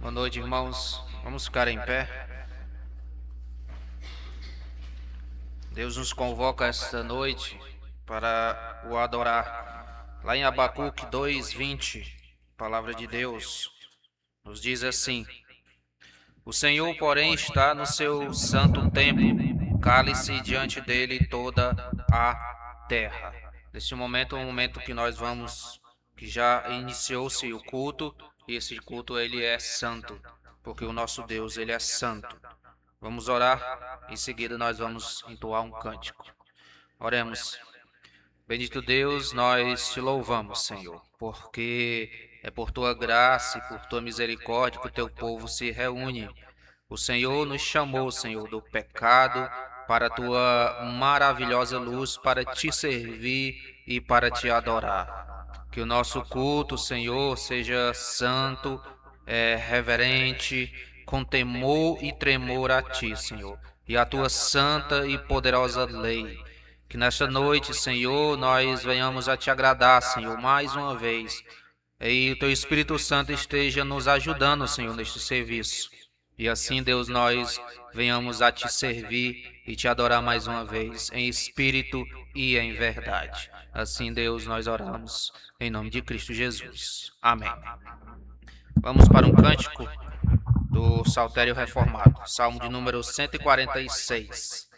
Boa noite, irmãos. Vamos ficar em pé. Deus nos convoca esta noite para o adorar. Lá em Abacuque 2:20, a palavra de Deus nos diz assim: O Senhor, porém, está no seu santo templo, cale-se diante dele toda a terra. Neste momento é um momento que já iniciou-se o culto, e esse culto ele é santo, porque o nosso Deus ele é santo. Vamos orar, em seguida nós vamos entoar um cântico. Oremos. Bendito Deus, nós te louvamos, Senhor, porque é por tua graça e por tua misericórdia que o teu povo se reúne. O Senhor nos chamou, Senhor, do pecado para a tua maravilhosa luz, para te servir e para te adorar. Que o nosso culto, Senhor, seja santo, reverente, com temor e tremor a ti, Senhor, e a tua santa e poderosa lei. Que nesta noite, Senhor, nós venhamos a te agradar, Senhor, mais uma vez. E o teu Espírito Santo esteja nos ajudando, Senhor, neste serviço. E assim, Deus, nós venhamos a te servir e te adorar mais uma vez, em espírito e em verdade. Assim, Deus, nós oramos em nome de Cristo Jesus. Amém. Vamos para um cântico do Saltério Reformado, Salmo de número 146.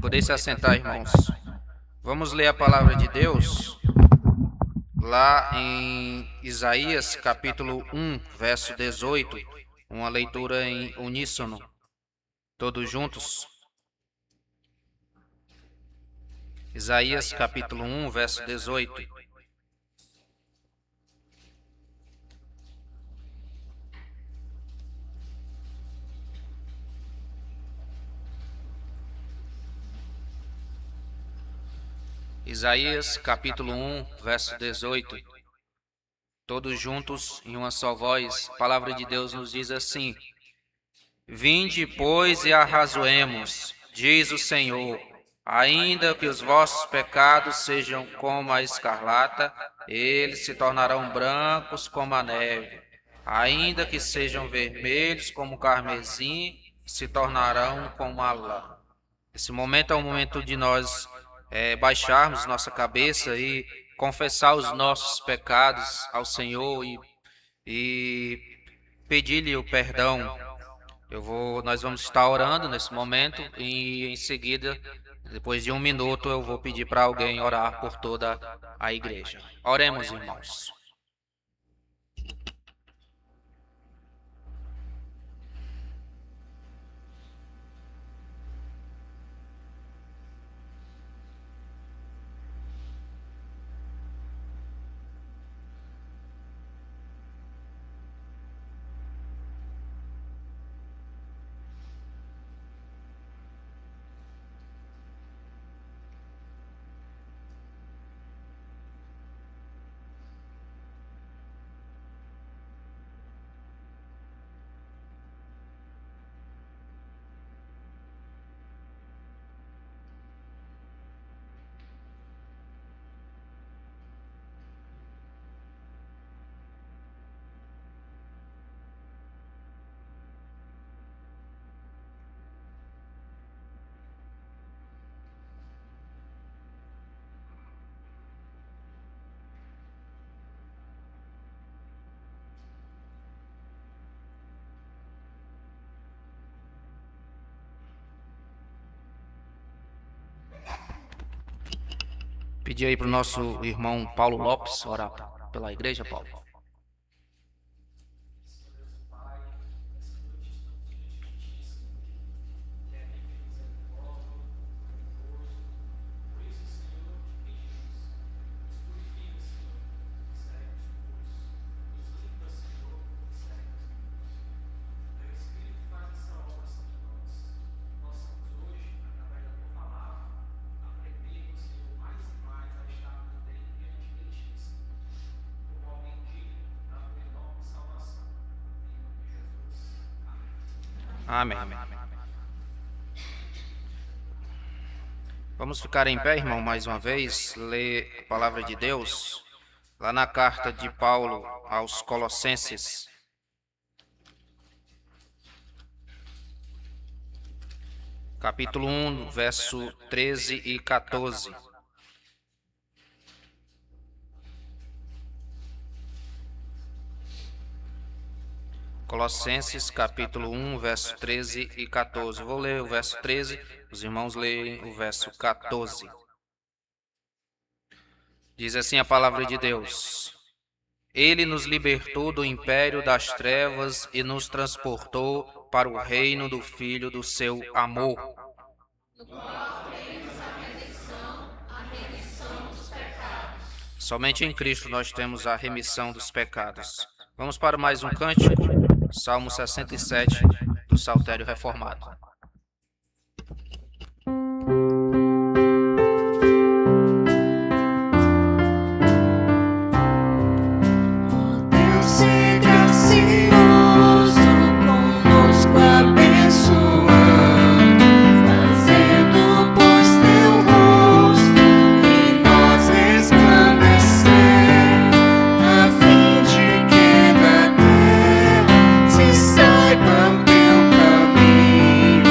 Podem se assentar, irmãos. Vamos ler a palavra de Deus lá em Isaías capítulo 1, verso 18, uma leitura em uníssono, todos juntos. Isaías capítulo 1, verso 18. Isaías capítulo 1, verso 18. Todos juntos, em uma só voz, a palavra de Deus nos diz assim: Vinde, pois, e arrazoemos, diz o Senhor, ainda que os vossos pecados sejam como a escarlata, eles se tornarão brancos como a neve. Ainda que sejam vermelhos como o carmesim, se tornarão como a lã. Esse momento é o momento de nós baixarmos nossa cabeça e confessar os nossos pecados ao Senhor e pedir-lhe o perdão. Nós vamos estar orando nesse momento e em seguida, depois de 1 minuto, eu vou pedir para alguém orar por toda a igreja. Oremos, irmãos. Pedir aí para o nosso irmão Paulo Lopes orar pela igreja, Paulo. Amém. Vamos ficar em pé, irmão, mais uma vez, ler a palavra de Deus, lá na carta de Paulo aos Colossenses. Capítulo 1, verso 13 e 14. Colossenses, capítulo 1, verso 13 e 14. Vou ler o verso 13, os irmãos leem o verso 14. Diz assim a palavra de Deus: Ele nos libertou do império das trevas e nos transportou para o reino do Filho do seu amor. Somente em Cristo nós temos a remissão dos pecados. Vamos para mais um cântico, Salmo 67, do Saltério Reformado. Saiba teu caminho.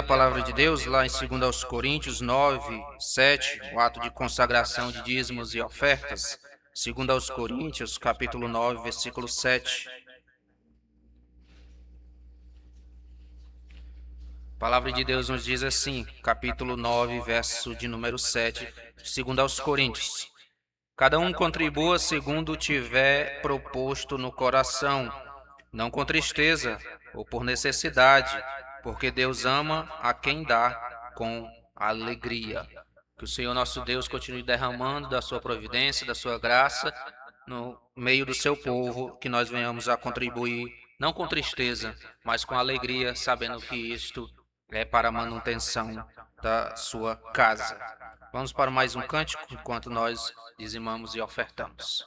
palavra de Deus lá em 2 Coríntios 9, 7, o ato de consagração de dízimos e ofertas. 2 Coríntios, capítulo 9, versículo 7. A palavra de Deus nos diz assim, capítulo 9, verso de número 7, 2 Coríntios. Cada um contribua segundo tiver proposto no coração, não com tristeza ou por necessidade, porque Deus ama a quem dá com alegria. Que o Senhor nosso Deus continue derramando da sua providência, da sua graça, no meio do seu povo, que nós venhamos a contribuir, não com tristeza, mas com alegria, sabendo que isto é para a manutenção da sua casa. Vamos para mais um cântico, enquanto nós dizimamos e ofertamos.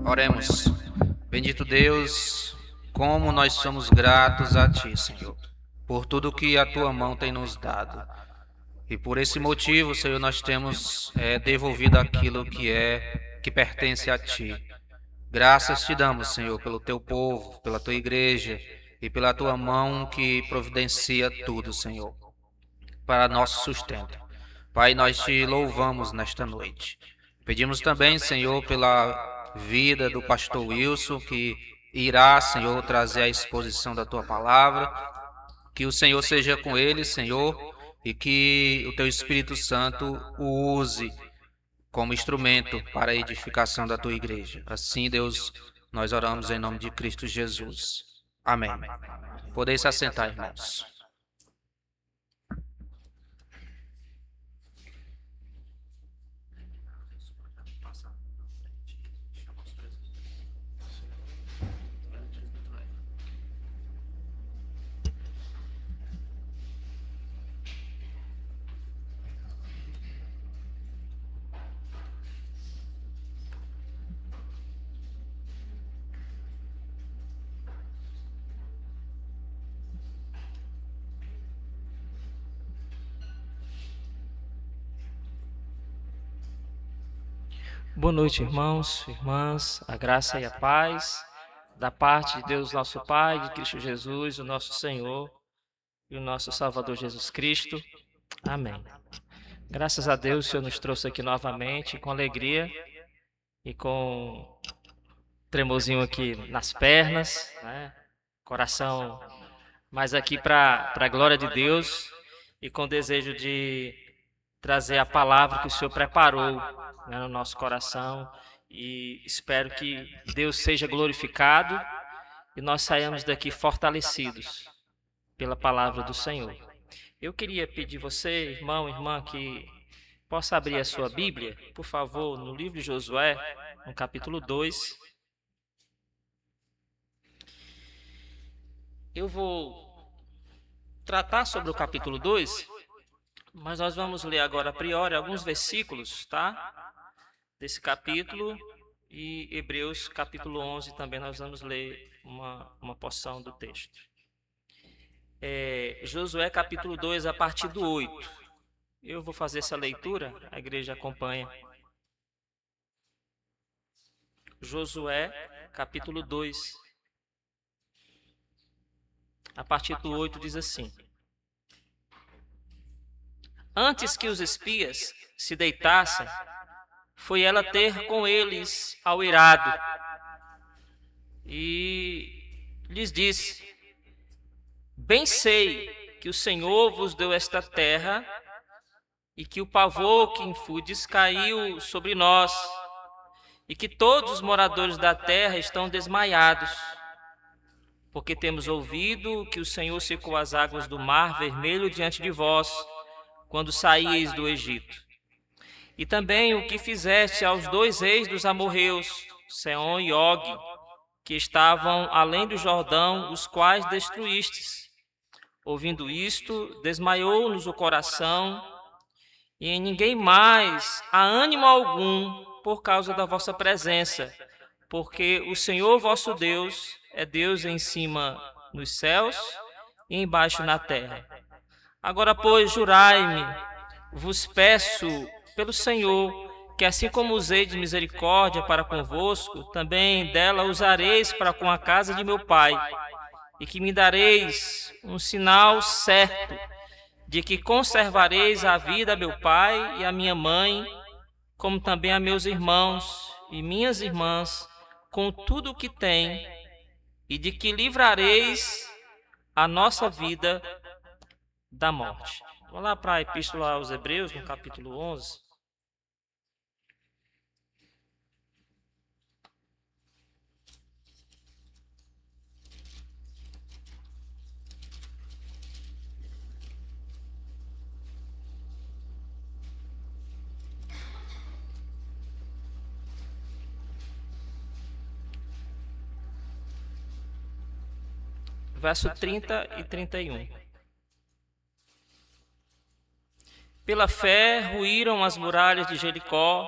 Oremos. Bendito Deus, como nós somos gratos a Ti, Senhor, por tudo que a Tua mão tem nos dado. E por esse motivo, Senhor, nós temos devolvido aquilo que pertence a Ti. Graças Te damos, Senhor, pelo Teu povo, pela Tua igreja e pela Tua mão que providencia tudo, Senhor, para nosso sustento. Pai, nós Te louvamos nesta noite. Pedimos também, Senhor, pela vida do pastor Wilson, que irá, Senhor, trazer a exposição da Tua palavra. Que o Senhor seja com ele, Senhor, e que o Teu Espírito Santo o use como instrumento para a edificação da Tua igreja. Assim, Deus, nós oramos em nome de Cristo Jesus. Amém. Podeis se assentar, irmãos. Boa noite, irmãos, irmãs, a graça e a paz da parte de Deus nosso Pai, de Cristo Jesus, o nosso Senhor e o nosso Salvador Jesus Cristo. Amém. Graças a Deus, o Senhor nos trouxe aqui novamente com alegria e com tremorzinho aqui nas pernas, né? Coração mais aqui para a glória de Deus e com desejo de trazer a palavra que o Senhor preparou, né, no nosso coração, e espero que Deus seja glorificado e nós saiamos daqui fortalecidos pela palavra do Senhor. Eu queria pedir você, irmão, irmã, que possa abrir a sua Bíblia, por favor, no livro de Josué, no capítulo 2. Eu vou tratar sobre o capítulo 2, mas nós vamos ler agora a priori alguns versículos, tá? Desse capítulo, e Hebreus capítulo 11 também nós vamos ler uma porção do texto. Josué capítulo 2 a partir do 8. Eu vou fazer essa leitura, a igreja acompanha. Josué capítulo 2 a partir do 8 diz assim: Antes que os espias se deitassem, foi ela ter com eles ao eirado, e lhes disse: Bem sei que o Senhor vos deu esta terra, e que o pavor que infundes caiu sobre nós, e que todos os moradores da terra estão desmaiados, porque temos ouvido que o Senhor secou as águas do mar vermelho diante de vós, quando saíeis do Egito. E também o que fizeste aos 2 reis dos amorreus, Seom e Og, que estavam além do Jordão, os quais destruístes. Ouvindo isto, desmaiou-nos o coração, e em ninguém mais há ânimo algum por causa da vossa presença, porque o Senhor vosso Deus é Deus em cima nos céus e embaixo na terra. Agora, pois, jurai-me, vos peço pelo Senhor, que assim como usei de misericórdia para convosco, também dela usareis para com a casa de meu pai, e que me dareis um sinal certo de que conservareis a vida a meu pai e a minha mãe, como também a meus irmãos e minhas irmãs, com tudo o que tem, e de que livrareis a nossa vida da morte. Vamos lá para a Epístola aos Hebreus, no capítulo 11. Verso 30 e 31. Pela fé ruíram as muralhas de Jericó,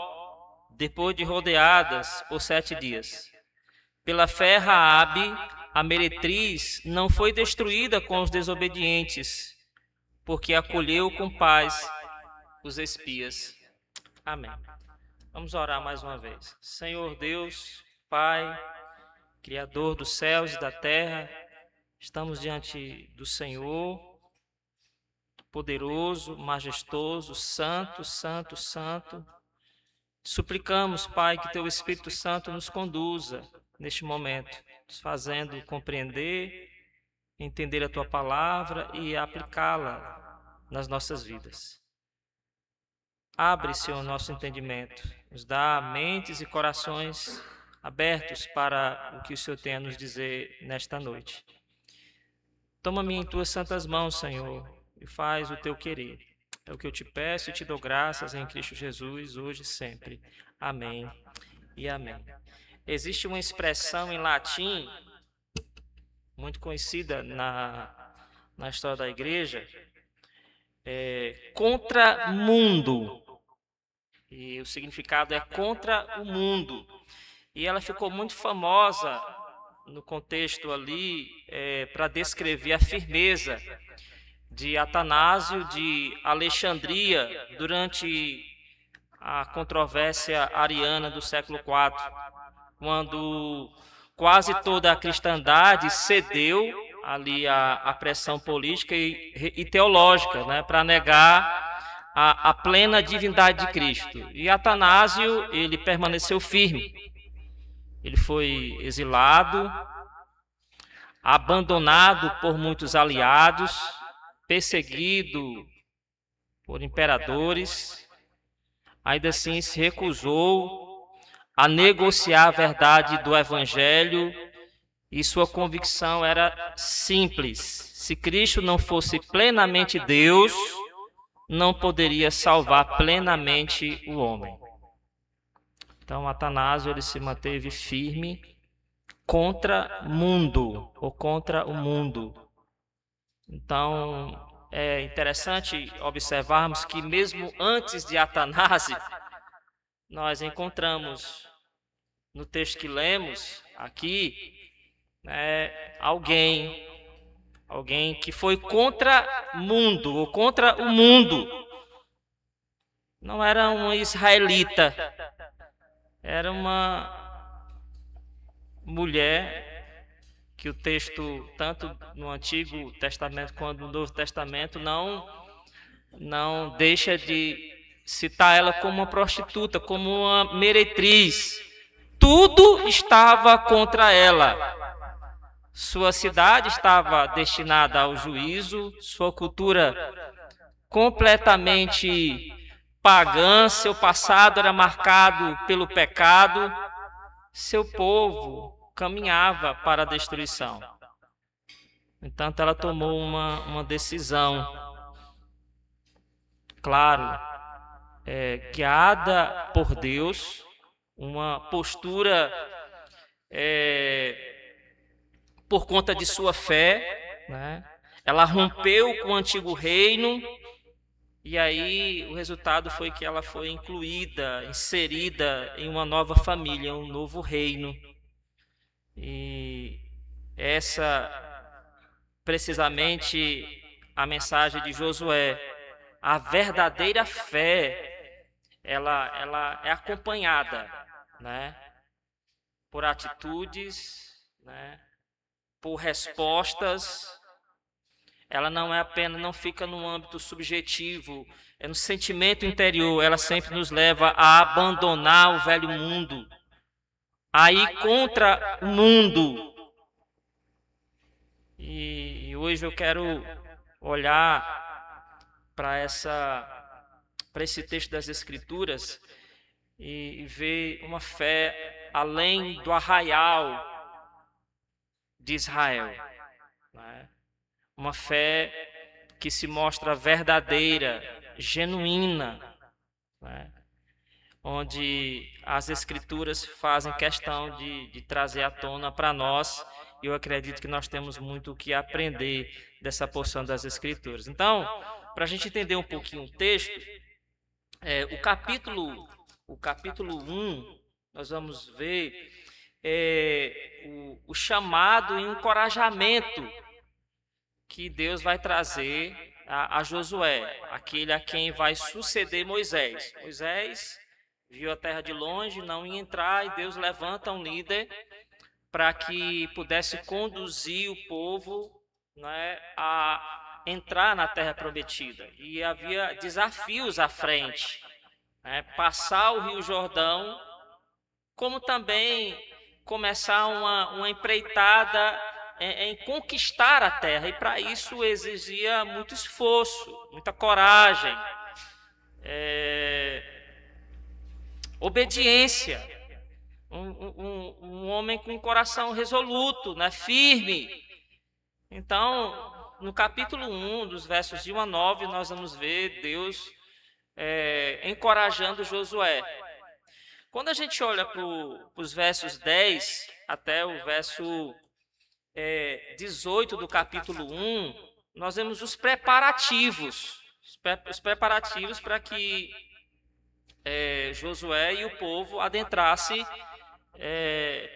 depois de rodeadas por 7 dias. Pela fé Raabe, a meretriz, não foi destruída com os desobedientes, porque acolheu com paz os espias. Amém. Vamos orar mais uma vez. Senhor Deus, Pai, Criador dos céus e da terra, estamos diante do Senhor, poderoso, majestoso, santo, santo, santo. Suplicamos, Pai, que Teu Espírito Santo nos conduza neste momento, nos fazendo compreender, entender a Tua palavra e aplicá-la nas nossas vidas. Abre, Senhor, o nosso entendimento, nos dá mentes e corações abertos para o que o Senhor tem a nos dizer nesta noite. Toma-me em Tuas santas mãos, Senhor, e faz o Teu querer. É o que eu te peço e te dou graças em Cristo Jesus, hoje e sempre. Amém e amém. Existe uma expressão em latim, muito conhecida na história da igreja, contra mundo. E o significado é contra o mundo. E ela ficou muito famosa no contexto ali para descrever a firmeza de Atanásio de Alexandria durante a controvérsia ariana do século IV, quando quase toda a cristandade cedeu ali à pressão política e teológica, né, para negar a plena divindade de Cristo. E Atanásio, ele permaneceu firme. Ele foi exilado, abandonado por muitos aliados, perseguido por imperadores, ainda assim se recusou a negociar a verdade do Evangelho e sua convicção era simples: se Cristo não fosse plenamente Deus, não poderia salvar plenamente o homem. Então, Atanásio ele se manteve firme contra o mundo. Então, é interessante observarmos que mesmo antes de Atanásio, nós encontramos no texto que lemos aqui, né, alguém que foi contra o mundo, ou contra o mundo. Não era um israelita, era uma mulher que o texto, tanto no Antigo Testamento quanto no Novo Testamento, não deixa de citar ela como uma prostituta, como uma meretriz. Tudo estava contra ela. Sua cidade estava destinada ao juízo, sua cultura completamente pagã, seu passado era marcado pelo pecado, seu povo caminhava para a destruição. Entanto, ela tomou uma decisão, claro, guiada por Deus, uma postura por conta de sua fé, né? Ela rompeu com o antigo reino, e aí o resultado foi que ela foi incluída, inserida em uma nova família, um novo reino. E essa, precisamente, a mensagem de Josué. A verdadeira fé, ela é acompanhada, né, por atitudes, né, por respostas. Ela não é apenas, não fica no âmbito subjetivo, é no sentimento interior. Ela sempre nos leva a abandonar o velho mundo, a ir contra o mundo. E hoje eu quero olhar para esse texto das Escrituras e ver uma fé além do arraial de Israel, né? Uma fé que se mostra verdadeira, genuína, né? Onde as Escrituras fazem questão de trazer à tona para nós, e eu acredito que nós temos muito o que aprender dessa porção das Escrituras. Então, para a gente entender um pouquinho o texto, o capítulo 1, nós vamos ver o chamado e o encorajamento que Deus vai trazer a Josué, aquele a quem vai suceder Moisés. Moisés viu a terra de longe, não ia entrar, e Deus levanta um líder para que pudesse conduzir o povo, né, a entrar na terra prometida. E havia desafios à frente, né, passar o Rio Jordão, como também começar uma empreitada em conquistar a terra. E para isso exigia muito esforço, muita coragem, obediência. Um homem com um coração resoluto, né, firme. Então, no capítulo 1, dos versos de 1 a 9, nós vamos ver Deus encorajando Josué. Quando a gente olha para os versos 10 até o verso 18 do capítulo 1, nós vemos os preparativos para que Josué e o povo adentrasse,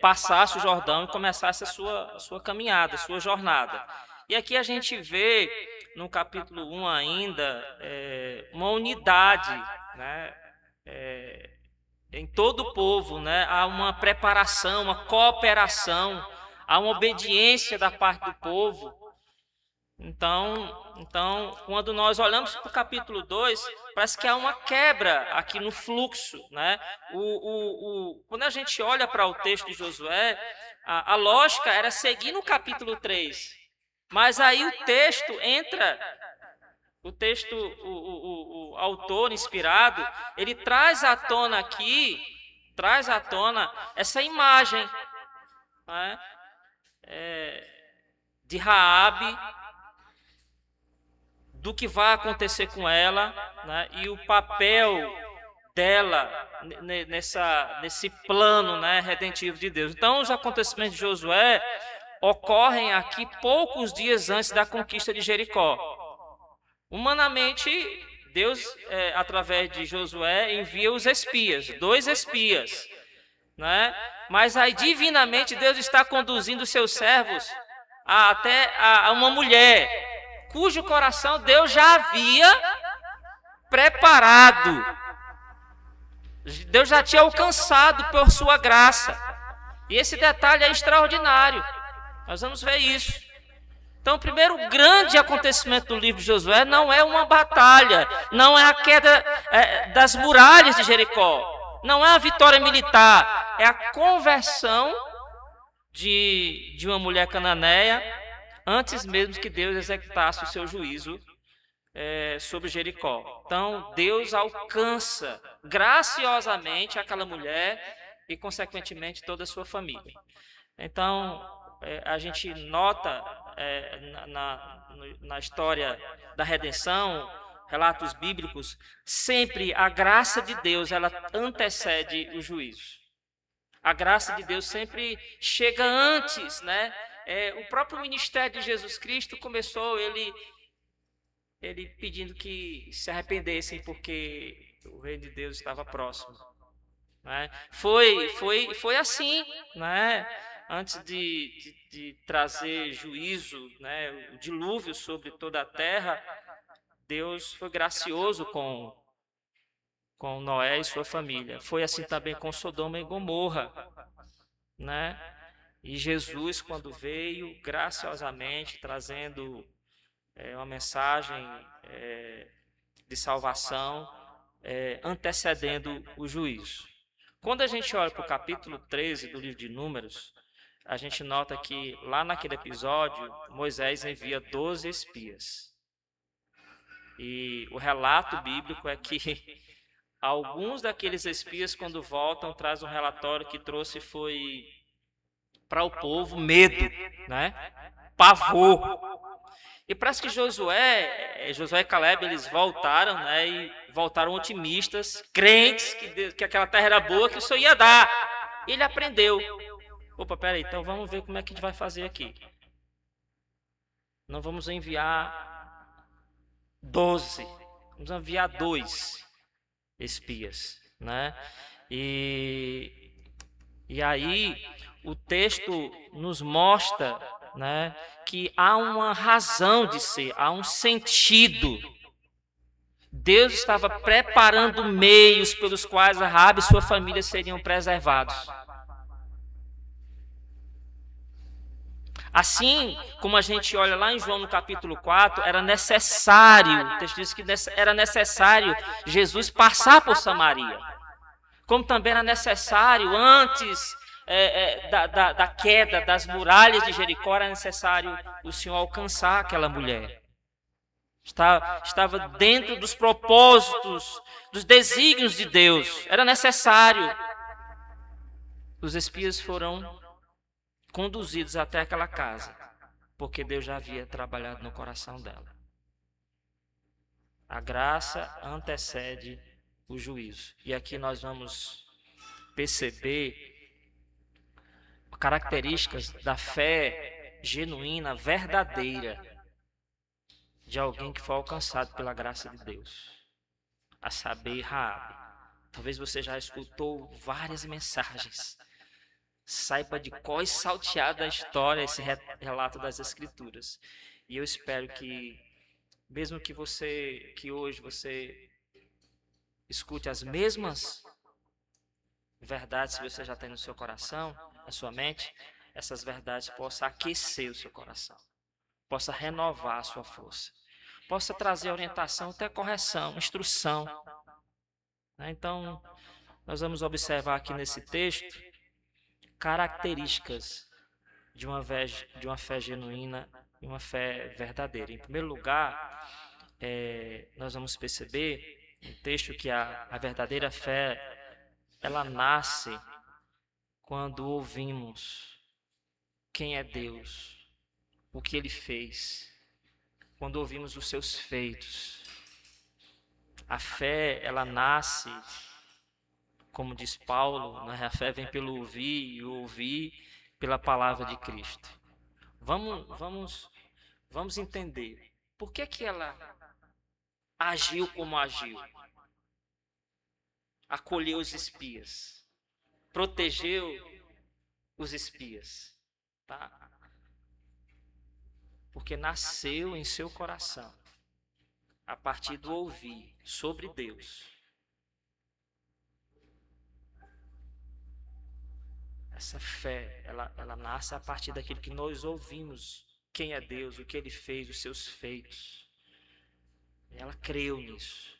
passasse o Jordão e começasse a sua caminhada, a sua jornada. E aqui a gente vê, no capítulo 1 ainda, uma unidade, né, em todo o povo, né, há uma preparação, uma cooperação, há uma obediência da parte do povo. Então, quando nós olhamos para o capítulo 2, parece que há uma quebra aqui no fluxo, né? Quando a gente olha para o texto de Josué, a lógica era seguir no capítulo 3, mas aí o texto entra, o autor inspirado, ele traz à tona essa imagem, né, de Raabe, do que vai acontecer com ela, né, e o papel dela nesse plano, né, redentivo de Deus. Então, os acontecimentos de Josué ocorrem aqui poucos dias antes da conquista de Jericó. Humanamente, Deus, através de Josué, envia os espias, 2 espias, né? Mas aí, divinamente, Deus está conduzindo seus servos até a uma mulher, cujo coração Deus já havia preparado. Deus já tinha alcançado por sua graça. E esse detalhe é extraordinário. Nós vamos ver isso. Então, o primeiro grande acontecimento do livro de Josué não é uma batalha, não é a queda das muralhas de Jericó, não é a vitória militar, é a conversão de uma mulher cananeia antes mesmo que Deus executasse o seu juízo sobre Jericó. Então, Deus alcança graciosamente aquela mulher e, consequentemente, toda a sua família. Então, a gente nota na história da redenção, relatos bíblicos, sempre a graça de Deus ela antecede o juízo. A graça de Deus sempre chega antes, né? O próprio ministério de Jesus Cristo começou ele pedindo que se arrependessem porque o reino de Deus estava próximo, né? Foi assim, né? Antes de trazer juízo, né, o dilúvio sobre toda a terra, Deus foi gracioso com Noé e sua família. Foi assim também com Sodoma e Gomorra, né? E Jesus, quando veio, graciosamente, trazendo uma mensagem de salvação, antecedendo o juízo. Quando a gente olha para o capítulo 13 do livro de Números, a gente nota que lá naquele episódio, Moisés envia 12 espias. E o relato bíblico é que alguns daqueles espias, quando voltam, trazem um relatório que trouxe foi para o povo medo, né? Pavor. E parece que Josué e Caleb, eles voltaram, né? E voltaram otimistas, crentes que aquela terra era boa, que o Senhor ia dar. E ele aprendeu. Opa, peraí, então vamos ver como é que a gente vai fazer aqui. Não vamos enviar 12, vamos enviar 2 espias, né? E aí o texto nos mostra, né, que há uma razão de ser, há um sentido. Deus estava preparando meios pelos quais Raabe e sua família seriam preservados. Assim como a gente olha lá em João no capítulo 4, era necessário, o texto diz que era necessário Jesus passar por Samaria. Como também era necessário, antes da queda das muralhas de Jericó, era necessário o Senhor alcançar aquela mulher. Estava dentro dos propósitos, dos desígnios de Deus. Era necessário. Os espias foram conduzidos até aquela casa, porque Deus já havia trabalhado no coração dela. A graça antecede o juízo. E aqui nós vamos perceber características da fé genuína, verdadeira, de alguém que foi alcançado pela graça de Deus, a saber, Raabe. Talvez você já escutou várias mensagens, saiba de cor e salteado a história, esse relato das Escrituras. E eu espero que, mesmo que hoje você escute as mesmas verdades que você já tem no seu coração, na sua mente, essas verdades possam aquecer o seu coração, possa renovar a sua força, possa trazer orientação, até correção, instrução. Então, nós vamos observar aqui nesse texto características de uma fé genuína e uma fé verdadeira. Em primeiro lugar, nós vamos perceber no texto que a verdadeira fé, ela nasce quando ouvimos quem é Deus, o que Ele fez, quando ouvimos os seus feitos. A fé, ela nasce, como diz Paulo, né? A fé vem pelo ouvir e ouvir pela palavra de Cristo. Vamos entender por que ela agiu como agiu. Acolheu os espias, protegeu os espias, tá? Porque nasceu em seu coração, a partir do ouvir sobre Deus. Essa fé, ela nasce a partir daquilo que nós ouvimos, quem é Deus, o que Ele fez, os seus feitos. Ela creu nisso.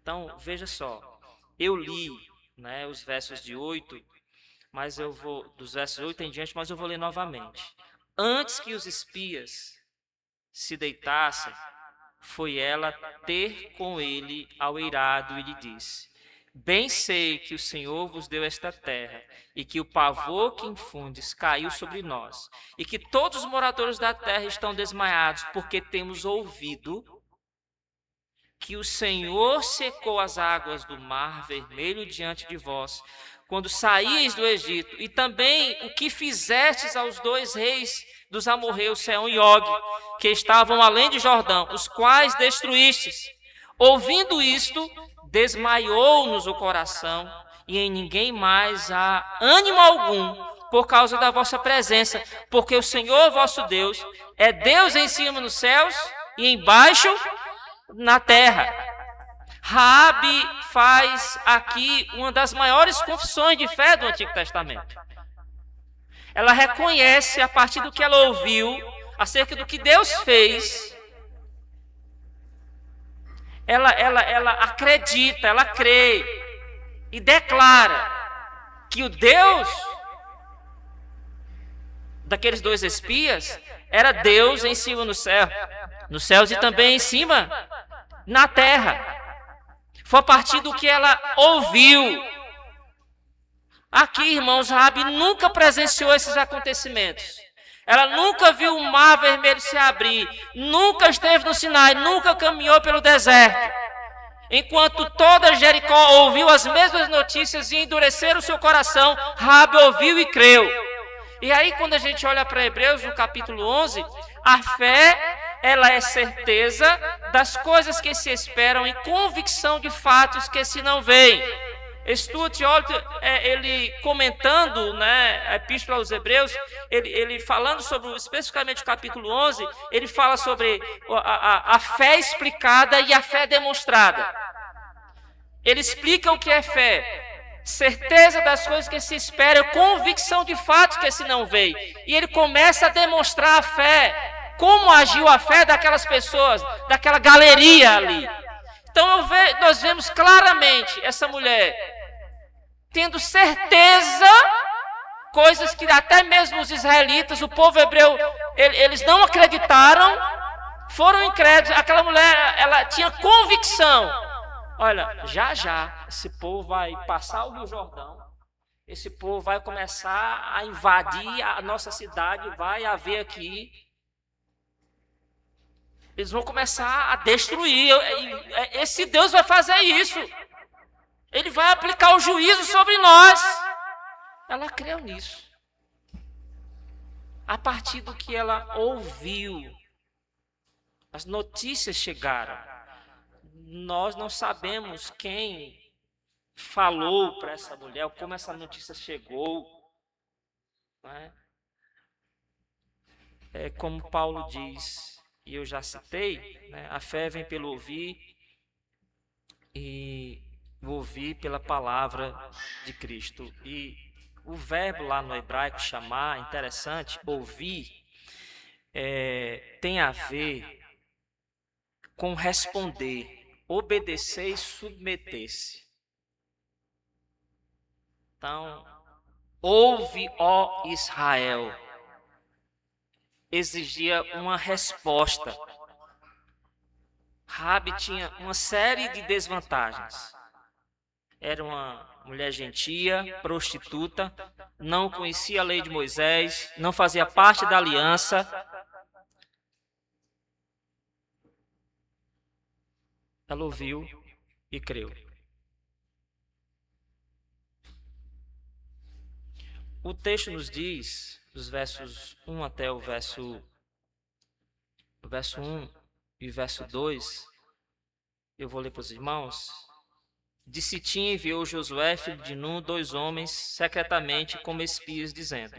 Então, veja só, eu li, né, os versos de 8, mas eu vou, dos versos 8 em diante, mas eu vou ler novamente. Antes que os espias se deitassem, foi ela ter com ele ao eirado e lhe disse: bem sei que o Senhor vos deu esta terra, e que o pavor que infundes caiu sobre nós, e que todos os moradores da terra estão desmaiados, porque temos ouvido que o Senhor secou as águas do mar vermelho diante de vós, quando saíeis do Egito, e também o que fizestes aos 2 reis dos amorreus, Seom e Og, que estavam além de Jordão, os quais destruístes. Ouvindo isto, desmaiou-nos o coração, e em ninguém mais há ânimo algum, por causa da vossa presença, porque o Senhor vosso Deus é Deus em cima nos céus e embaixo na terra. Raabe faz aqui uma das maiores confissões de fé do Antigo Testamento. Ela reconhece, a partir do que ela ouviu, acerca do que Deus fez, ela acredita, ela crê e declara que o Deus daqueles 2 espias era Deus em cima nos céus e também em cima na terra. Foi a partir do que ela ouviu. Aqui, irmãos, Raabe nunca presenciou esses acontecimentos. Ela nunca viu o mar vermelho se abrir, nunca esteve no Sinai, nunca caminhou pelo deserto. Enquanto toda Jericó ouviu as mesmas notícias e endureceram o seu coração, Raabe ouviu e creu. E aí, quando a gente olha para Hebreus, no capítulo 11, a fé, ela é certeza das coisas que se esperam e convicção de fatos que se não veem. Stuart Oldt, ele comentando, né, a Epístola aos Hebreus, ele falando sobre especificamente o capítulo 11, ele fala sobre a fé explicada e a fé demonstrada. Ele explica o que é fé: certeza das coisas que se esperam, convicção de fatos que se não veem. E ele começa a demonstrar a fé, como agiu a fé daquelas pessoas, daquela galeria ali. Então nós vemos claramente essa mulher tendo certeza, coisas que até mesmo os israelitas, o povo hebreu, eles não acreditaram, foram incrédulos. Aquela mulher, ela tinha convicção: olha, já esse povo vai passar o Rio Jordão, esse povo vai começar a invadir a nossa cidade, vai haver aqui, eles vão começar a destruir. Esse Deus vai fazer isso. Ele vai aplicar o juízo sobre nós. Ela creu nisso. A partir do que ela ouviu, as notícias chegaram. Nós não sabemos quem falou para essa mulher, como essa notícia chegou. Não é? É como Paulo diz, e eu já citei, né? A fé vem pelo ouvir e o ouvir pela palavra de Cristo. E o verbo lá no hebraico, chamar, interessante, ouvir, tem a ver com responder, obedecer e submeter-se. Então, ouve, ó Israel, exigia uma resposta. Raabe tinha uma série de desvantagens. Era uma mulher gentia, prostituta, não conhecia a lei de Moisés, não fazia parte da aliança. Ela ouviu e creu. O texto nos diz, dos versos 1 até o verso 1 e verso 2, eu vou ler para os irmãos. De Sitim enviou Josué, filho de Nun, 2 homens, secretamente como espias, dizendo: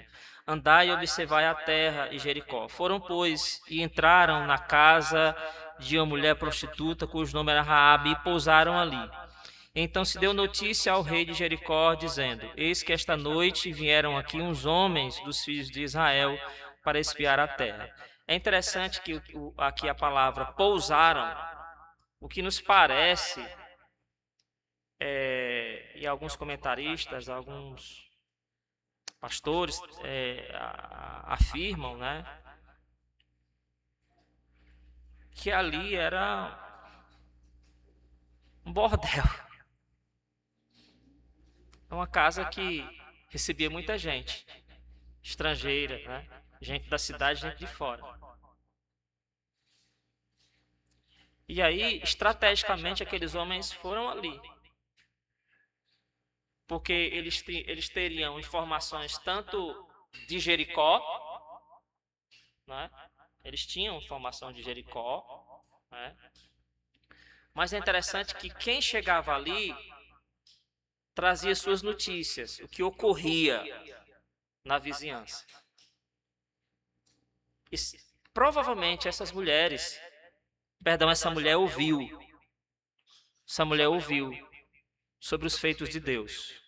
andai e observai a terra e Jericó. Foram, pois, e entraram na casa de uma mulher prostituta, cujo nome era Raabe, e pousaram ali. Então se deu notícia ao rei de Jericó, dizendo: eis que esta noite vieram aqui uns homens dos filhos de Israel para espiar a terra. É interessante que aqui a palavra pousaram, o que nos parece, e alguns comentaristas, alguns pastores afirmam, né, que ali era um bordel. É uma casa que recebia muita gente, estrangeira, né? Gente da cidade, gente de fora. E aí, estrategicamente, aqueles homens foram ali, porque eles teriam informações tanto de Jericó, né? Eles tinham informação de Jericó, né? Mas é interessante que quem chegava ali trazia suas notícias, o que ocorria na vizinhança. E provavelmente essa mulher ouviu sobre os feitos de Deus.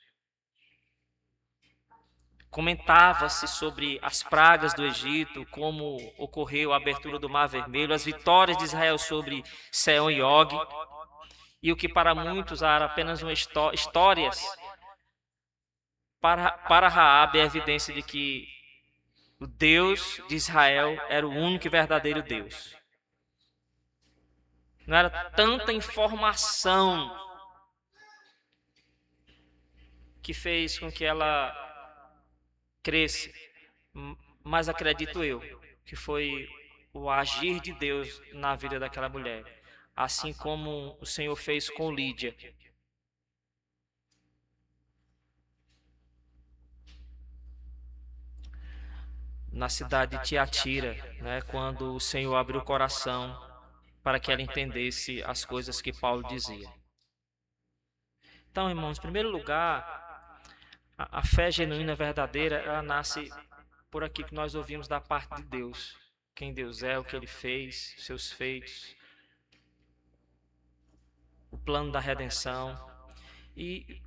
Comentava-se sobre as pragas do Egito, como ocorreu a abertura do Mar Vermelho, as vitórias de Israel sobre Seom e Og, e o que para muitos era apenas histórias, para Raabe é a evidência de que o Deus de Israel era o único e verdadeiro Deus. Não era tanta informação que fez com que ela cresce, mas acredito eu que foi o agir de Deus na vida daquela mulher, assim como o Senhor fez com Lídia. Na cidade de Tiatira, né, quando o Senhor abriu o coração para que ela entendesse as coisas que Paulo dizia. Então, irmãos, em primeiro lugar, a fé genuína, verdadeira, ela nasce por aquilo que nós ouvimos da parte de Deus. Quem Deus é, o que Ele fez, seus feitos, o plano da redenção. E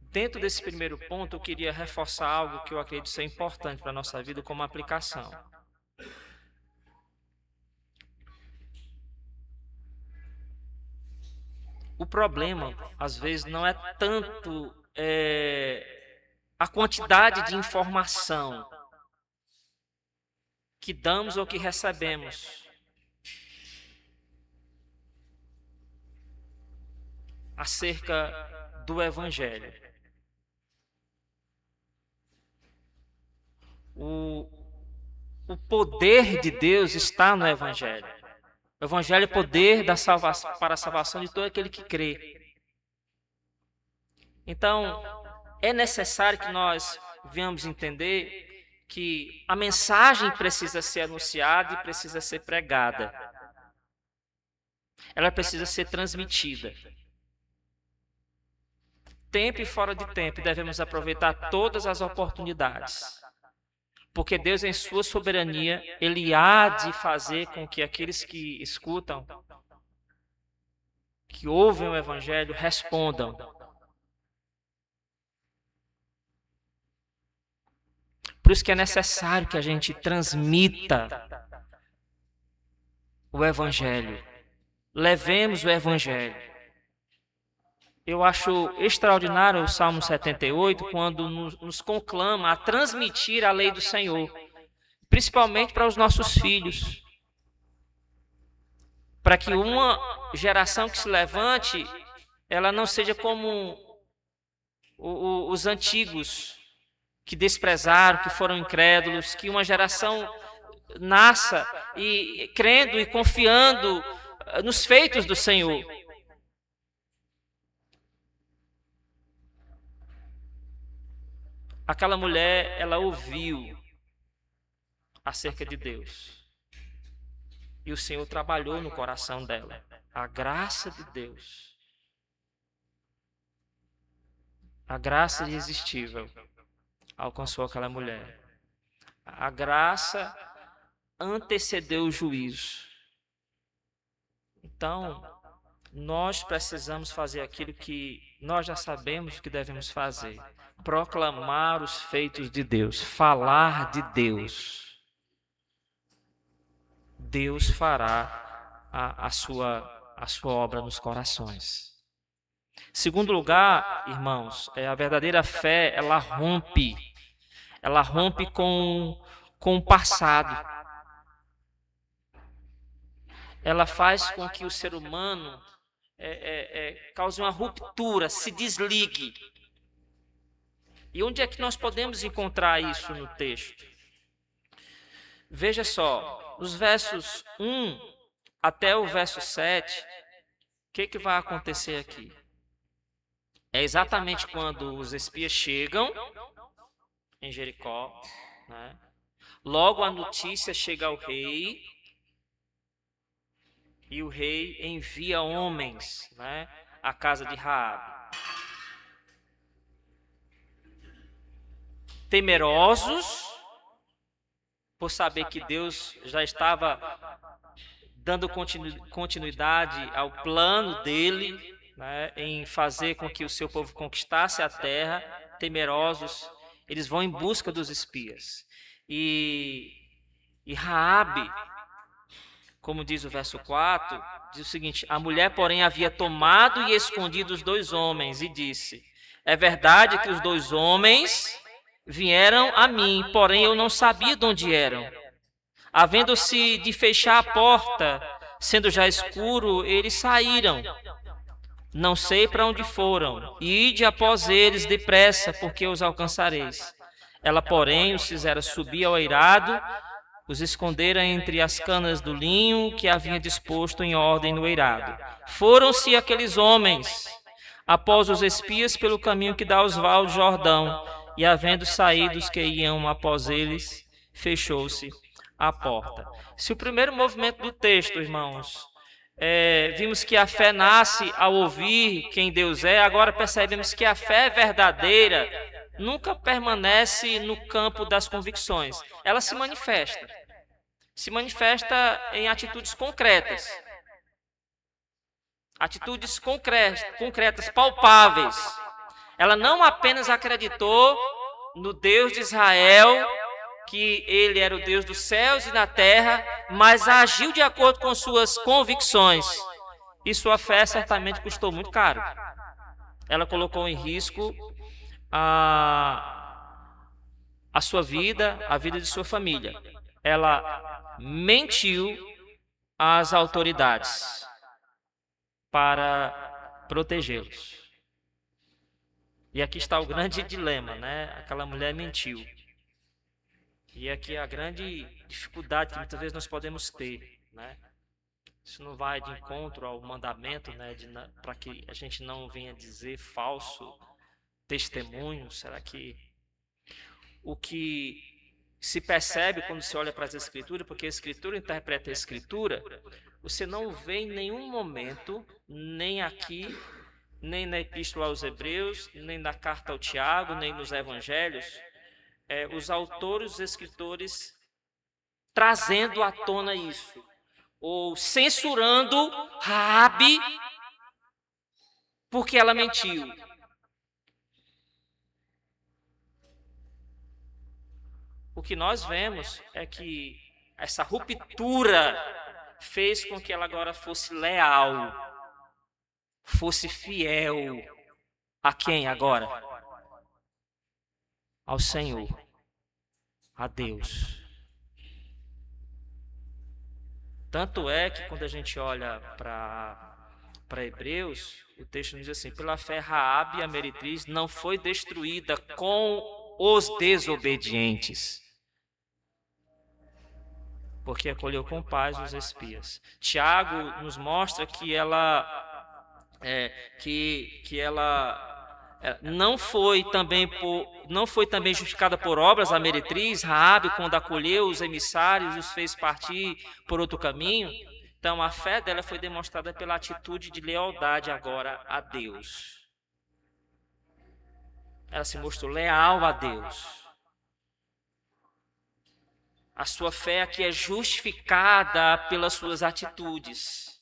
dentro desse primeiro ponto, eu queria reforçar algo que eu acredito ser importante para a nossa vida como aplicação. O problema, às vezes, não é tanto a quantidade de informação que damos ou que recebemos. Acerca do Evangelho. O poder de Deus está no Evangelho. O Evangelho é poder para a salvação de todo aquele que crê. Então, é necessário que nós venhamos entender que a mensagem precisa ser anunciada e precisa ser pregada. Ela precisa ser transmitida. Tempo e fora de tempo, devemos aproveitar todas as oportunidades. Porque Deus, em sua soberania, Ele há de fazer com que aqueles que escutam, que ouvem o Evangelho respondam. Por isso que é necessário que a gente transmita o Evangelho. Levemos o Evangelho. Eu acho extraordinário o Salmo 78, quando nos conclama a transmitir a lei do Senhor, principalmente para os nossos filhos, para que uma geração que se levante, ela não seja como os antigos, que desprezaram, que foram incrédulos, que uma geração nasça e crendo e confiando nos feitos do Senhor. Aquela mulher, ela ouviu acerca de Deus. E o Senhor trabalhou no coração dela. A graça de Deus. A graça irresistível alcançou aquela mulher. A graça antecedeu o juízo. Então, nós precisamos fazer aquilo que nós já sabemos que devemos fazer. Proclamar os feitos de Deus, falar de Deus. Deus fará a sua obra nos corações. Segundo lugar, irmãos, a verdadeira fé, ela rompe com o passado. Ela faz com que o ser humano cause uma ruptura, se desligue. E onde é que nós podemos encontrar isso no texto? Veja só, nos versos 1 até o verso 7, o que vai acontecer aqui? É exatamente quando os espias chegam em Jericó, né? Logo a notícia chega ao rei, e o rei envia homens, né, à casa de Raabe. Temerosos, por saber que Deus já estava dando continuidade ao plano dele, né, em fazer com que o seu povo conquistasse a terra. Temerosos, eles vão em busca dos espias. E Raabe, como diz o verso 4, diz o seguinte: a mulher, porém, havia tomado e escondido os 2 homens e disse: é verdade que os 2 homens vieram a mim, porém eu não sabia de onde eram. Havendo-se de fechar a porta, sendo já escuro, eles saíram. Não sei para onde foram. Ide após eles depressa, porque os alcançareis. Ela, porém, os fizera subir ao eirado, os escondera entre as canas do linho que havia disposto em ordem no eirado. Foram-se aqueles homens após os espias pelo caminho que dá aos vales do Jordão, e havendo saído os que iam após eles, fechou-se a porta. Se o primeiro movimento do texto, irmãos, vimos que a fé nasce ao ouvir quem Deus é, agora percebemos que a fé verdadeira nunca permanece no campo das convicções. Ela se manifesta em atitudes concretas. Atitudes concretas, palpáveis. Ela não apenas acreditou no Deus de Israel, que ele era o Deus dos céus e da terra, mas agiu de acordo com suas convicções. E sua fé certamente custou muito caro. Ela colocou em risco a sua vida, a vida de sua família. Ela mentiu às autoridades para protegê-los. E aqui está o grande dilema, né? Aquela mulher mentiu. E aqui a grande dificuldade que muitas vezes nós podemos ter, né? Isso não vai de encontro ao mandamento, né? Para que a gente não venha dizer falso testemunho. Será que o que se percebe quando se olha para as Escrituras, porque a Escritura interpreta a Escritura, você não vê em nenhum momento, nem aqui, nem na Epístola aos Hebreus, nem na Carta ao Tiago, nem nos Evangelhos, os autores, os escritores, trazendo à tona isso, ou censurando Raabe porque ela mentiu. O que nós vemos é que essa ruptura fez com que ela agora fosse leal, fosse fiel. A quem agora? Ao Senhor, a Deus. Tanto é que quando a gente olha para Hebreus, o texto nos diz assim: pela fé Raabe, a meretriz, não foi destruída com os desobedientes, porque acolheu com paz os espias. Tiago nos mostra que ela não foi também justificada por obras a meretriz. Raabe, quando acolheu os emissários, os fez partir por outro caminho. Então a fé dela foi demonstrada pela atitude de lealdade agora a Deus. Ela se mostrou leal a Deus. A sua fé aqui é justificada pelas suas atitudes.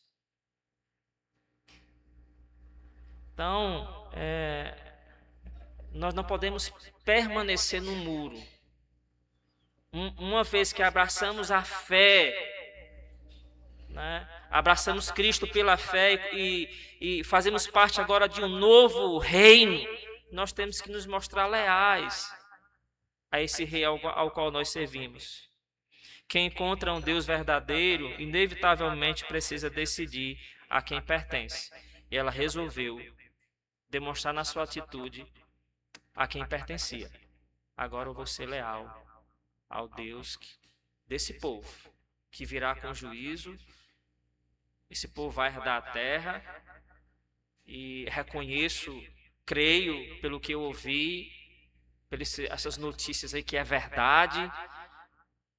Então, nós não podemos permanecer no muro. Uma vez que abraçamos a fé, né, abraçamos Cristo pela fé e fazemos parte agora de um novo reino, nós temos que nos mostrar leais a esse rei ao qual nós servimos. Quem encontra um Deus verdadeiro, inevitavelmente precisa decidir a quem pertence. E ela resolveu demonstrar na sua atitude a quem pertencia. Agora eu vou ser leal ao Deus desse povo, que virá com juízo. Esse povo vai herdar a terra e reconheço, creio pelo que eu ouvi, pelas essas notícias aí que é verdade,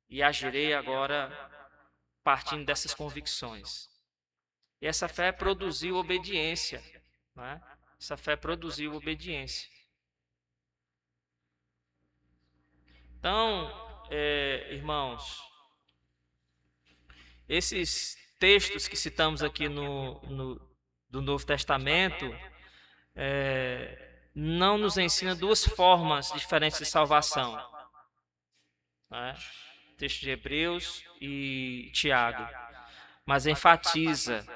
e agirei agora partindo dessas convicções. E essa fé produziu obediência, né? Essa fé produziu obediência. Então, irmãos, esses textos que citamos aqui do Novo Testamento não nos ensinam duas formas diferentes de salvação, né? Texto de Hebreus e Tiago, mas enfatiza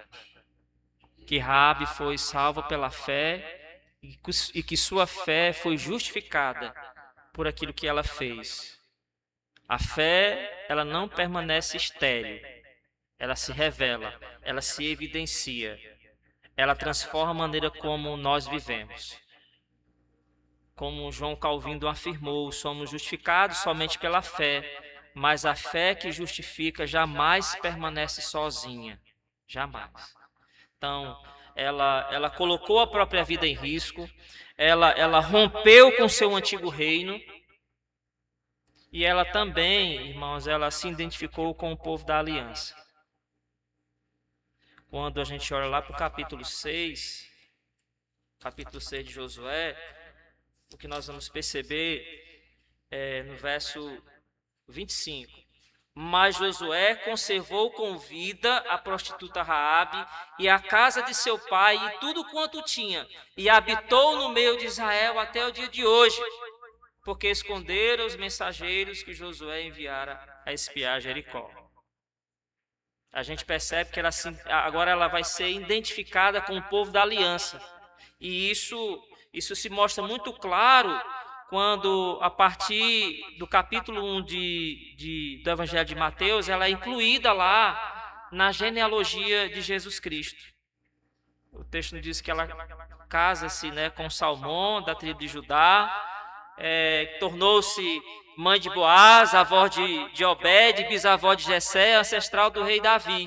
que Raabe foi salva pela fé e que sua fé foi justificada por aquilo que ela fez. A fé, ela não permanece estéril, ela se revela, ela se evidencia, ela transforma a maneira como nós vivemos. Como João Calvino afirmou, somos justificados somente pela fé, mas a fé que justifica jamais permanece sozinha, jamais. Então, ela colocou a própria vida em risco, ela rompeu com seu antigo reino, e ela também, irmãos, ela se identificou com o povo da aliança. Quando a gente olha lá para o capítulo 6 de Josué, o que nós vamos perceber no verso 25. Mas Josué conservou com vida a prostituta Raabe e a casa de seu pai e tudo quanto tinha, e habitou no meio de Israel até o dia de hoje, porque esconderam os mensageiros que Josué enviara a espiar Jericó. A gente percebe que agora ela vai ser identificada com o povo da aliança. E isso se mostra muito claro quando, a partir do capítulo 1 do Evangelho de Mateus, ela é incluída lá na genealogia de Jesus Cristo. O texto nos diz que ela casa-se, né, com Salmão, da tribo de Judá, tornou-se mãe de Boaz, avó de Obed, bisavó de Jessé, ancestral do rei Davi.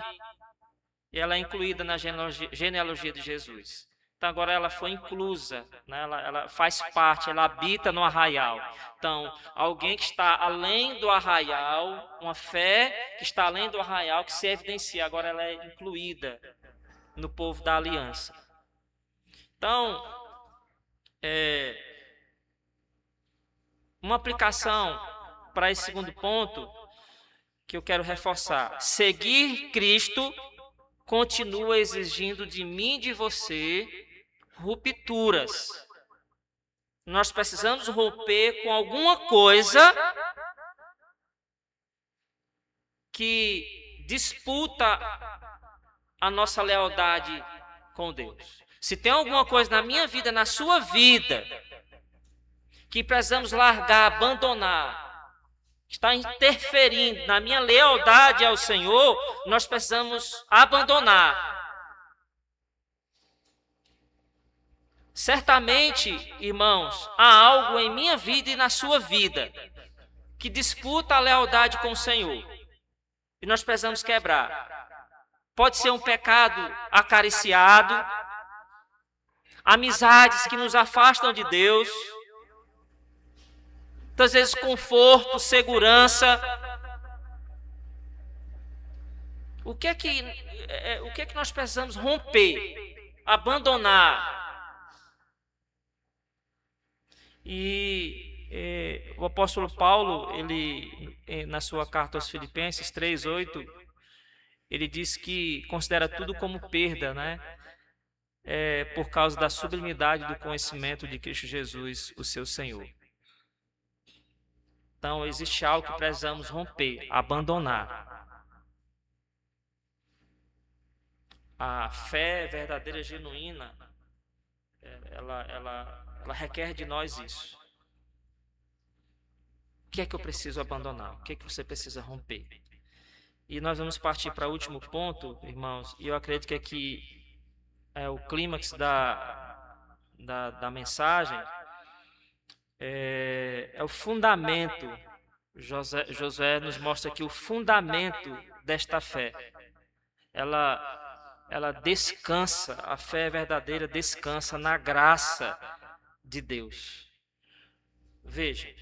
E ela é incluída na genealogia de Jesus. Então agora ela foi inclusa, né? Ela faz parte, ela habita no arraial. Então, alguém que está além do arraial, uma fé que está além do arraial, que se evidencia, agora ela é incluída no povo da aliança. Então, uma aplicação para esse segundo ponto que eu quero reforçar: seguir Cristo continua exigindo de mim e de você rupturas. Nós precisamos romper com alguma coisa que disputa a nossa lealdade com Deus. Se tem alguma coisa na minha vida, na sua vida, que precisamos largar, abandonar, está interferindo na minha lealdade ao Senhor, nós precisamos abandonar. Certamente, irmãos, há algo em minha vida e na sua vida que disputa a lealdade com o Senhor. E nós precisamos quebrar. Pode ser um pecado acariciado, amizades que nos afastam de Deus, muitas vezes conforto, segurança. O que é que nós precisamos romper, abandonar? E o apóstolo Paulo, ele, na sua carta aos Filipenses 3:8, ele diz que considera tudo como perda, né? Por causa da sublimidade do conhecimento de Cristo Jesus, o seu Senhor. Então, existe algo que precisamos romper, abandonar. A fé verdadeira, genuína, ela requer de nós isso. O que é que eu preciso abandonar? O que é que você precisa romper? E nós vamos partir para o último ponto, irmãos, e eu acredito que aqui é o clímax da mensagem, é o fundamento. Josué nos mostra aqui o fundamento desta fé. Ela descansa, a fé verdadeira descansa na graça de Deus. Veja,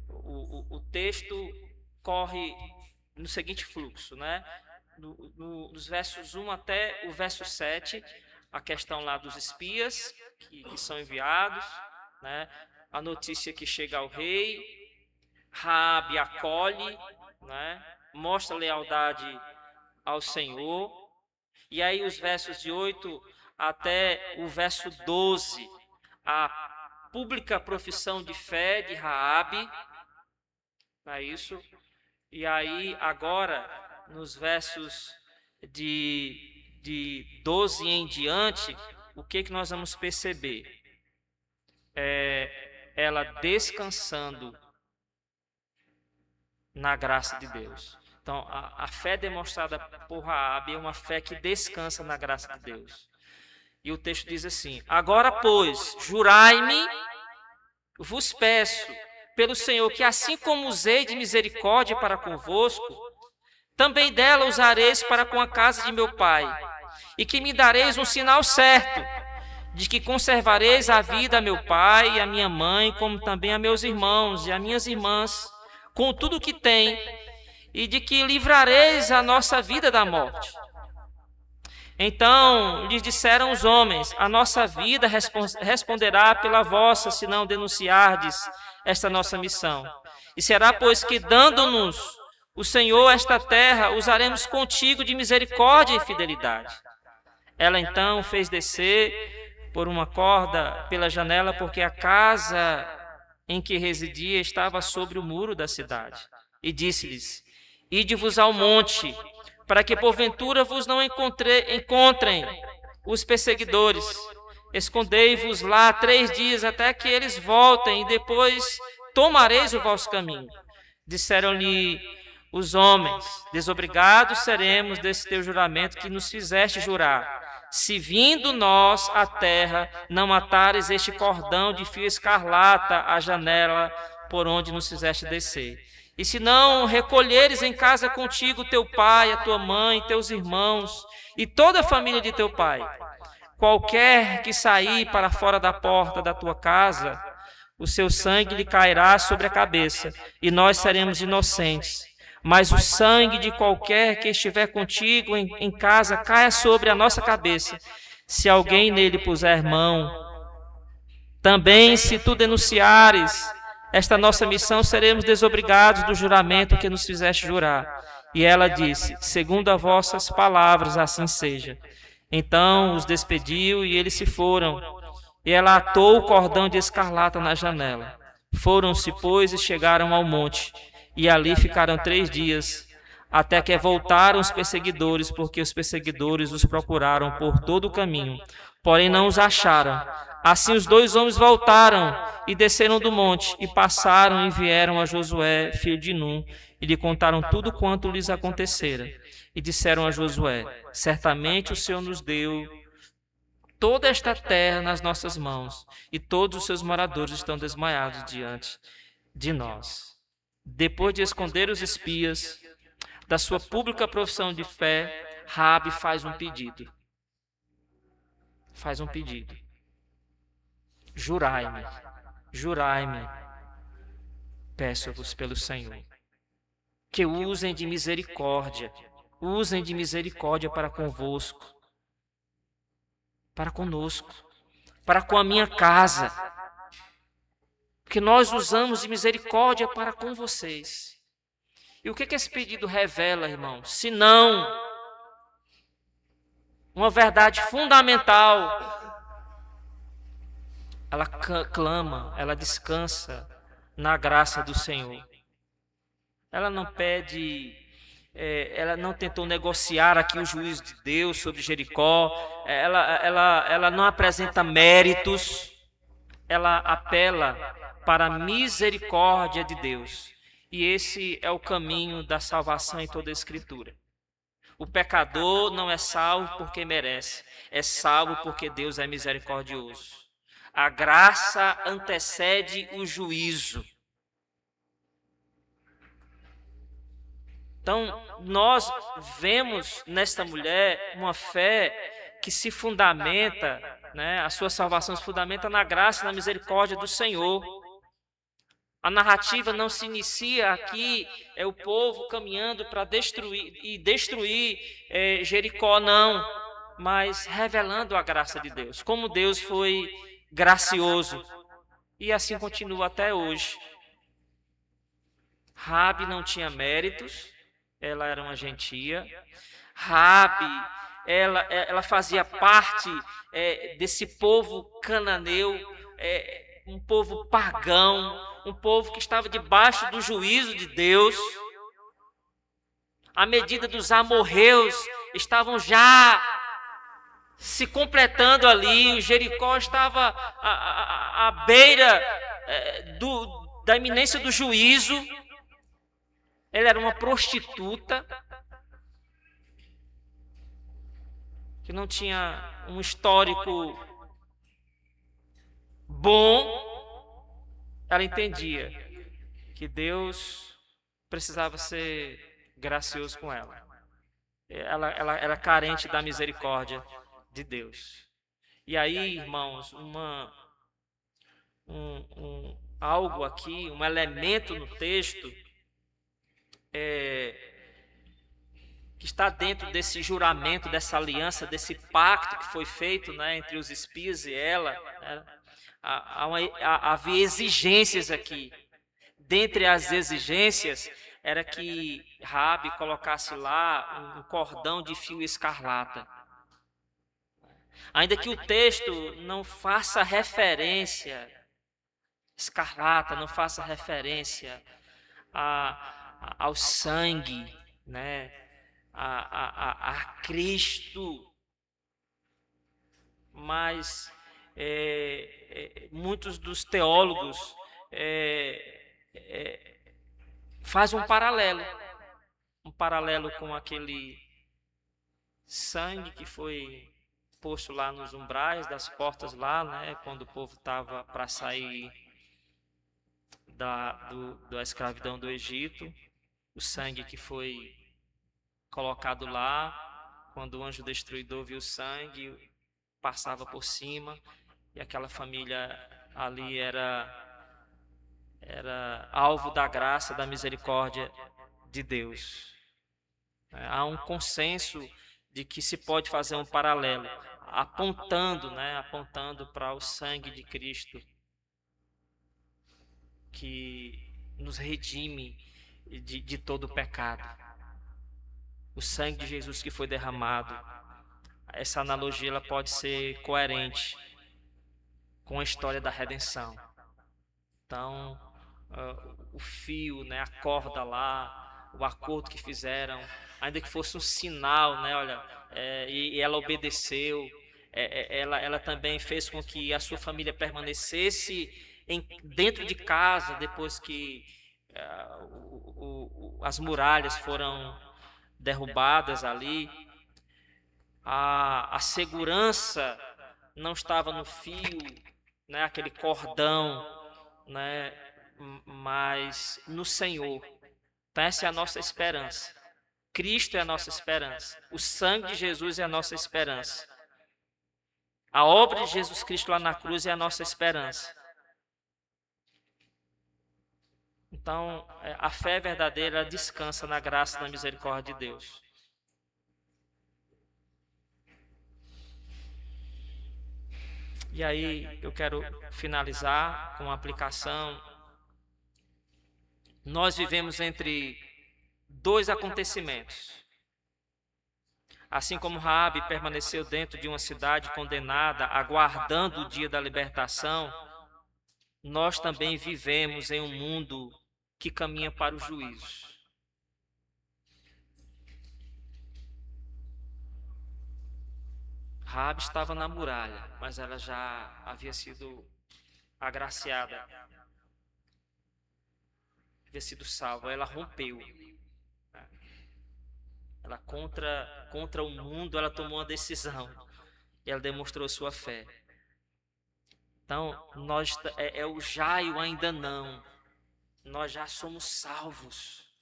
o texto corre no seguinte fluxo, né? Dos versos 1 até o verso 7, a questão lá dos espias que são enviados, né? A notícia que chega ao rei, Raabe acolhe, né? Mostra lealdade ao Senhor. E aí os versos de 8 até o verso 12, a pública profissão de fé de Raabe, é isso. E aí agora, nos versos de 12 em diante, o que nós vamos perceber? Ela descansando na graça de Deus. Então, a fé demonstrada por Raabe é uma fé que descansa na graça de Deus. E o texto diz assim: agora, pois, jurai-me, vos peço, pelo Senhor, que assim como usei de misericórdia para convosco, também dela usareis para com a casa de meu pai, e que me dareis um sinal certo, de que conservareis a vida a meu pai e a minha mãe, como também a meus irmãos e a minhas irmãs, com tudo o que tem, e de que livrareis a nossa vida da morte. Então lhes disseram os homens: a nossa vida responderá pela vossa, se não denunciardes esta nossa missão. E será, pois, que dando-nos o Senhor esta terra, usaremos contigo de misericórdia e fidelidade. Ela então fez descer por uma corda pela janela, porque a casa em que residia estava sobre o muro da cidade. E disse-lhes: ide-vos ao monte, para que porventura vos não encontrem os perseguidores. Escondei-vos lá 3 dias, até que eles voltem, e depois tomareis o vosso caminho. Disseram-lhe os homens: desobrigados seremos desse teu juramento que nos fizeste jurar, se vindo nós à terra não matares este cordão de fio escarlata à janela por onde nos fizeste descer. E se não recolheres em casa contigo teu pai, a tua mãe, teus irmãos e toda a família de teu pai, qualquer que sair para fora da porta da tua casa, o seu sangue lhe cairá sobre a cabeça, e nós seremos inocentes. Mas o sangue de qualquer que estiver contigo em casa caia sobre a nossa cabeça, se alguém nele puser mão. Também, se tu denunciares esta nossa missão, seremos desobrigados do juramento que nos fizeste jurar. E ela disse: segundo as vossas palavras, assim seja. Então os despediu e eles se foram. E ela atou o cordão de escarlata na janela. Foram-se, pois, e chegaram ao monte. E ali ficaram 3 dias, até que voltaram os perseguidores, porque os perseguidores os procuraram por todo o caminho, porém não os acharam. Assim os 2 homens voltaram e desceram do monte, e passaram e vieram a Josué, filho de Num, e lhe contaram tudo quanto lhes acontecera. E disseram a Josué: certamente o Senhor nos deu toda esta terra nas nossas mãos, e todos os seus moradores estão desmaiados diante de nós. Depois de esconder os espias da sua pública profissão de fé, Raabe faz um pedido. Faz um pedido. Jurai-me, jurai-me, peço-vos pelo Senhor, que usem de misericórdia para convosco, para conosco, para com a minha casa, porque nós usamos de misericórdia para com vocês. E o que esse pedido revela, irmão? Se não uma verdade fundamental. Ela clama, ela descansa na graça do Senhor. Ela não pede, ela não tentou negociar aqui o juízo de Deus sobre Jericó, ela não apresenta méritos, ela apela para a misericórdia de Deus. E esse é o caminho da salvação em toda a Escritura. O pecador não é salvo porque merece, é salvo porque Deus é misericordioso. A graça antecede o juízo. Então, nós vemos nesta mulher uma fé que se fundamenta, a sua salvação se fundamenta na graça e na misericórdia do Senhor. A narrativa não se inicia aqui, é o povo caminhando para destruir Jericó, não, mas revelando a graça de Deus, como Deus foi gracioso, e assim continua até hoje. Raabe não tinha méritos, ela era uma gentia. Raabe, ela fazia parte desse povo cananeu, um povo pagão, um povo que estava debaixo do juízo de Deus. À medida dos amorreus estavam já se completando ali, o Jericó estava à beira da iminência do juízo. Ela era uma prostituta que não tinha um histórico bom. Ela entendia que Deus precisava ser gracioso com ela. Ela era carente da misericórdia de Deus. E aí, irmãos, algo aqui, um elemento no texto que está dentro desse juramento, dessa aliança, desse pacto que foi feito, entre os espias e ela. Havia exigências aqui. Dentre as exigências era que Raabe colocasse lá um cordão de fio escarlata. Ainda que o texto não faça referência, escarlata não faça referência ao sangue, a Cristo, mas muitos dos teólogos fazem um paralelo com aquele sangue que foi posto lá nos umbrais das portas lá, quando o povo estava para sair da escravidão do Egito, o sangue que foi colocado lá, quando o anjo destruidor viu o sangue, passava por cima, e aquela família ali era alvo da graça, da misericórdia de Deus. Há um consenso de que se pode fazer um paralelo, apontando para o sangue de Cristo, que nos redime de todo o pecado. O sangue de Jesus que foi derramado, essa analogia ela pode ser coerente com a história da redenção. Então, o fio, né, a corda lá, o acordo que fizeram, ainda que fosse um sinal, né, olha, e ela obedeceu, ela também fez com que a sua família permanecesse dentro de casa depois que as muralhas foram derrubadas ali. A segurança não estava no fio, né, aquele cordão, né, mas no Senhor. Então essa é a nossa esperança. Cristo é a nossa esperança. O sangue de Jesus é a nossa esperança. A obra de Jesus Cristo lá na cruz é a nossa esperança. Então, a fé verdadeira descansa na graça e na misericórdia de Deus. E aí, eu quero finalizar com uma aplicação. Nós vivemos entre dois acontecimentos. Assim como Raabe permaneceu dentro de uma cidade condenada, aguardando o dia da libertação, nós também vivemos em um mundo que caminha para o juízo. Raabe estava na muralha, mas ela já havia sido agraciada, havia sido salva. Ela rompeu. Ela contra o mundo, ela tomou uma decisão e ela demonstrou sua fé. Então, o já e o ainda não. Nós já somos salvos.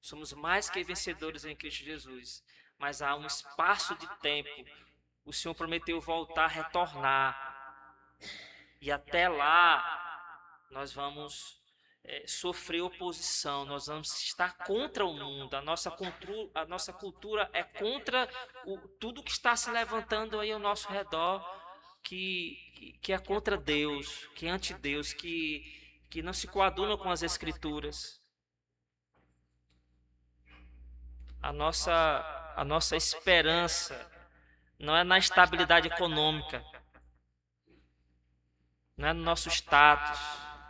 Somos mais que vencedores em Cristo Jesus. Mas há um espaço de tempo. O Senhor prometeu voltar, retornar. E até lá, nós vamos sofrer oposição. Nós vamos estar contra o mundo. A nossa cultura é contra tudo que está se levantando aí ao nosso redor, que é contra Deus, que é anti-Deus, que não se coaduna com as Escrituras. A nossa esperança não é na estabilidade econômica, não é no nosso status,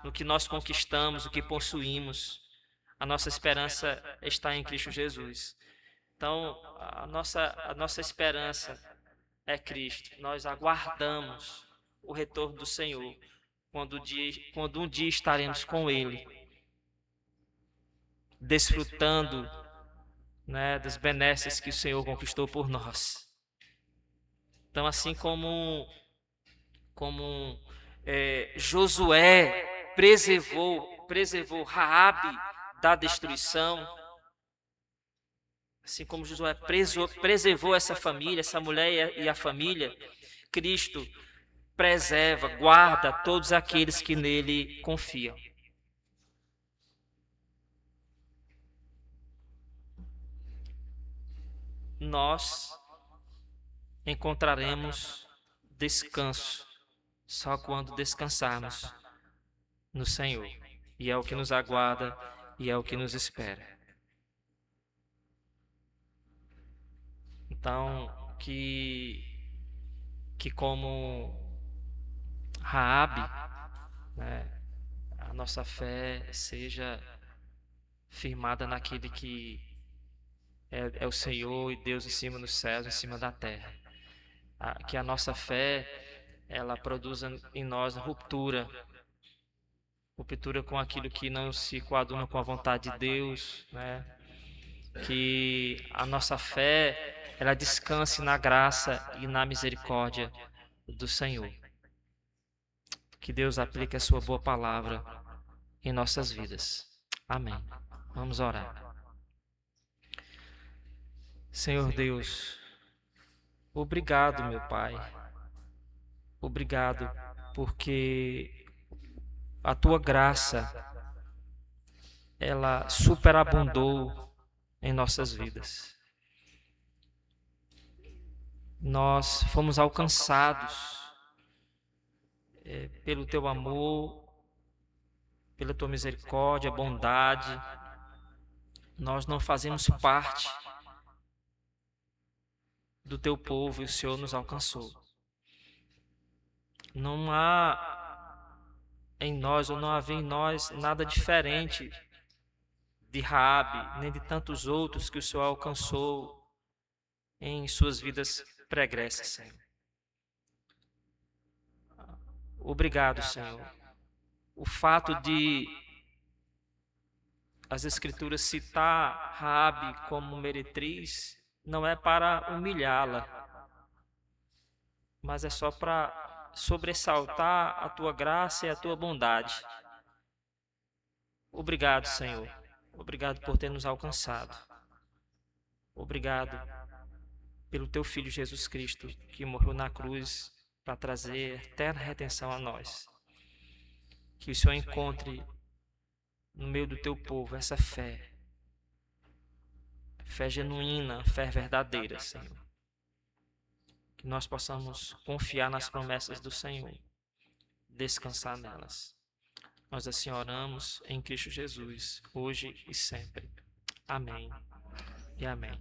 no que nós conquistamos, o que possuímos. A nossa esperança está em Cristo Jesus. Então, a nossa esperança é Cristo. Nós aguardamos o retorno do Senhor, quando um dia estaremos com Ele, desfrutando, né, das benesses que o Senhor conquistou por nós. Então, assim como Josué preservou Raabe da destruição, assim como Josué preservou essa família, essa mulher e a família, Cristo preserva, guarda todos aqueles que nele confiam. Nós encontraremos descanso só quando descansarmos no Senhor. E é o que nos aguarda e é o que nos espera. Então, que como Raabe, né, a nossa fé seja firmada naquele que é o Senhor e Deus em cima dos céus, em cima da terra. Que a nossa fé, ela produza em nós ruptura com aquilo que não se coaduna com a vontade de Deus, né? Que a nossa fé, ela descanse na graça e na misericórdia do Senhor. Que Deus aplique a sua boa palavra em nossas vidas. Amém. Vamos orar. Senhor Deus, obrigado, meu Pai. Obrigado porque a tua graça, ela superabundou em nossas vidas. Nós fomos alcançados pelo teu amor, pela tua misericórdia, bondade. Nós não fazemos parte do teu povo e o Senhor nos alcançou. Não há em nós, ou não havia em nós, nada diferente de Raabe, nem de tantos outros que o Senhor alcançou em suas vidas pregressas, Senhor. Obrigado, Senhor. O fato de as Escrituras citar Raabe como meretriz não é para humilhá-la, mas é só para sobressaltar a tua graça e a tua bondade. Obrigado, Senhor. Obrigado por ter nos alcançado. Obrigado pelo teu Filho Jesus Cristo, que morreu na cruz para trazer eterna redenção a nós. Que o Senhor encontre no meio do teu povo essa fé genuína, fé verdadeira, Senhor. Que nós possamos confiar nas promessas do Senhor, descansar nelas. Nós assim oramos em Cristo Jesus, hoje e sempre. Amém e amém.